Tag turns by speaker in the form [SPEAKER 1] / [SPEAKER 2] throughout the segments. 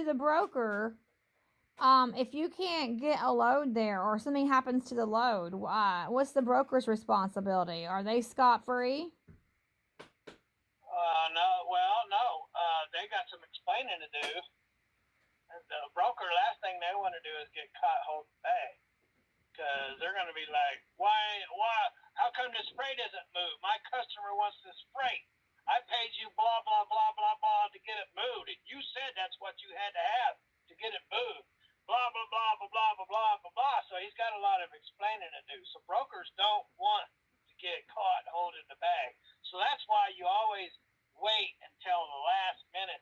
[SPEAKER 1] to the broker, if you can't get a load there or something happens to the load, what's the broker's responsibility? Are they scot-free?
[SPEAKER 2] No. Well, no. They got some explaining to do. And the broker, last thing they want to do is get caught holding bag, because they're going to be like, why, how come this freight isn't moved? My customer wants this freight. I paid you blah, blah, blah, blah, blah to get it moved. And you said that's what you had to have to get it moved. Blah, blah, blah, blah, blah, blah, blah, blah, blah. So he's got a lot of explaining to do. So brokers don't want to get caught holding the bag. So that's why you always wait until the last minute.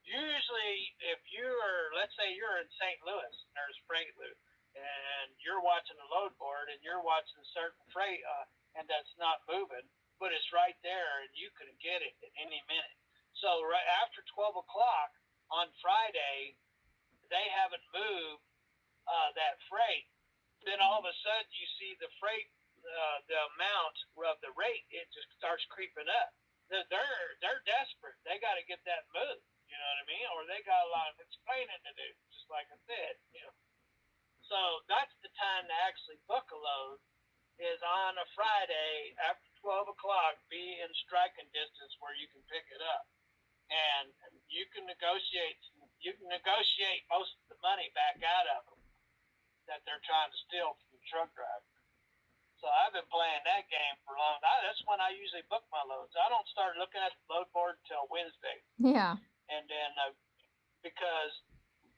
[SPEAKER 2] Usually if you're, let's say you're in St. Louis, there's freight loop, and you're watching the load board and you're watching a certain freight and that's not moving, but it's right there and you can get it at any minute. So right after 12 o'clock on Friday, they haven't moved that freight. Then all of a sudden you see the freight, the amount of the rate, it just starts creeping up. They're desperate. They got to get that moved. You know what I mean? Or they got a lot of explaining to do, just like I said. So that's the time to actually book a load, is on a Friday after 12 o'clock, be in striking distance where you can pick it up. And you can negotiate most of the money back out of them that they're trying to steal from the truck driver. So I've been playing that game for a long time. That's when I usually book my loads. I don't start looking at the load board until Wednesday.
[SPEAKER 1] Yeah.
[SPEAKER 2] And then, because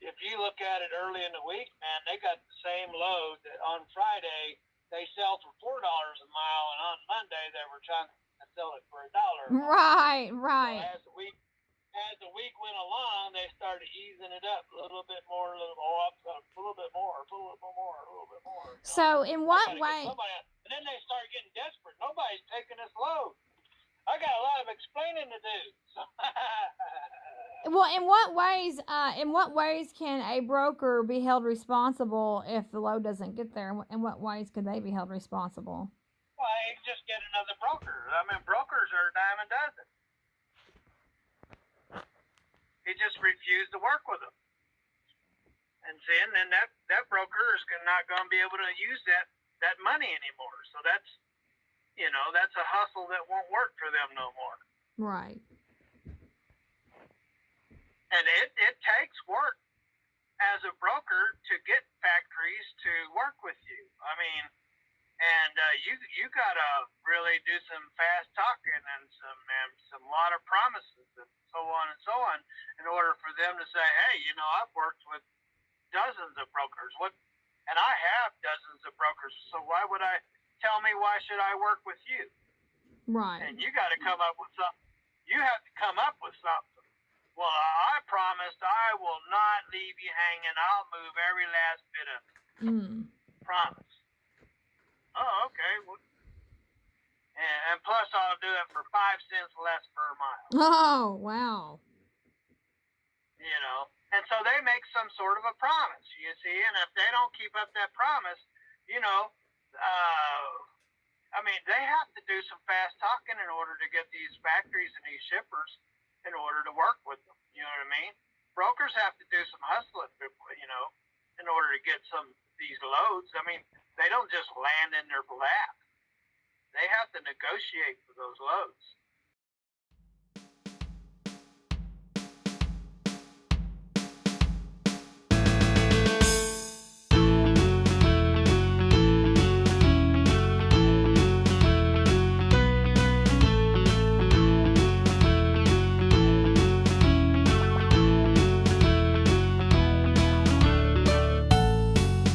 [SPEAKER 2] if you look at it early in the week, man, they got the same load that on Friday they sell for $4 a mile, and on Monday they were trying to sell it for $1 a mile.
[SPEAKER 1] Right.
[SPEAKER 2] So as the week went along, they started easing it up a little bit more, a little bit more.
[SPEAKER 1] So in what way?
[SPEAKER 2] And then they started getting desperate. Nobody's taking this load. I got a lot of explaining to do.
[SPEAKER 1] Well, in what ways can a broker be held responsible if the load doesn't get there? In what ways could they be held responsible?
[SPEAKER 2] Well, you can just get another broker. I mean, brokers are a dime a dozen. He just refused to work with them. And then that broker is not going to be able to use that money anymore. So that's a hustle that won't work for them no more.
[SPEAKER 1] Right.
[SPEAKER 2] And it takes work as a broker to get factories to work with you. I mean, and you gotta really do some fast talking and some lot of promises and so on in order for them to say, hey, I've worked with dozens of brokers. And I have dozens of brokers. So why should I work with you?
[SPEAKER 1] Right.
[SPEAKER 2] And you got to come up with something. You have to come up with something. Well, I promised I will not leave you hanging. I'll move every last bit of it. Promise. Oh, okay. Well, and plus I'll do it for 5 cents less per mile.
[SPEAKER 1] Oh, wow.
[SPEAKER 2] And so they make some sort of a promise, you see, and if they don't keep up that promise, they have to do some fast talking in order to get these factories and these shippers in order to work with them. You know what I mean? Brokers have to do some hustling, in order to get these loads. I mean, they don't just land in their lap. They have to negotiate for those loads.